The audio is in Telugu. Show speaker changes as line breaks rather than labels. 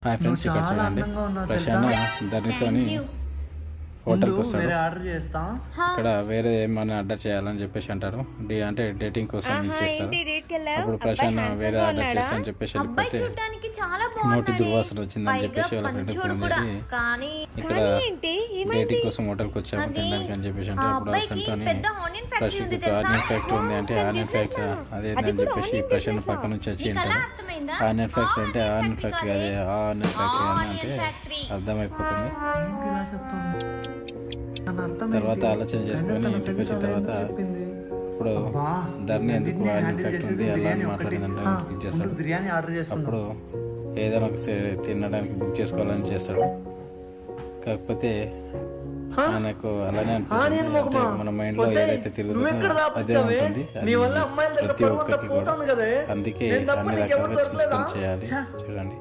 హాయ్ ఫ్రెండ్స్, ఇక్కడ చూడండి ప్రశాంత్ ధరణితోని హోటల్కి వస్తాడు.
ఆర్డర్ చేస్తా.
ఇక్కడ వేరే ఏమైనా ఆర్డర్ చేయాలని చెప్పేసి అంటారు. అంటే డేటింగ్ కోసం చేస్తారు. అప్పుడు ప్రశాంత్ వేరే ఆర్డర్ చేస్తా అని చెప్పేసి వెళ్ళిపోతే నోటి దుర్వాసన వచ్చిందని చెప్పేసి వాళ్ళ ఫ్రెండ్ ఫోన్ చేసి ఇక్కడ డేటింగ్ కోసం హోటల్కి వచ్చాము తినడానికి అని చెప్పేసి అంటే అప్పుడు వాళ్ళ ఫ్రెండ్తో ప్రశాంత్ ఆనియన్ ఫ్యాక్టరీ ఉంది అంటే ఆనియన్ ఫ్యాక్టరీ అదేందని చెప్పేసి ప్రశాంత్ పక్క నుంచి వచ్చి ఉంటాడు. ఆనియన్ ఫ్యాక్టరీ అంటే ఆనియన్ ఫ్యాక్టరీ అదే ఆనియన్ ఫ్యాక్టరీ అని అంటే అర్థమైపోతుంది. తర్వాత ఆలోచన చేసుకొని ఇంటికి వచ్చిన తర్వాత ఇప్పుడు ధరణి ఎందుకు ఆనియన్ ఫ్యాక్టరీ ఉంది అలా అని మాట్లాడిందంటే బుక్ చేస్తాడు.
బిర్యానీ ఆర్డర్ చేస్తాడు.
అప్పుడు ఏదైనా తినడానికి బుక్ చేసుకోవాలని చేస్తాడు. కాకపోతే మనకు అలానే అనిపిస్తుంది. మన మైండ్ లో ఏదైతే తిరుగుతుందో అదే ఉంటుంది. ప్రతి ఒక్కరికి కూడా అందుకే అన్ని రకాలుగా చూసుకొని చేయాలి. చూడండి.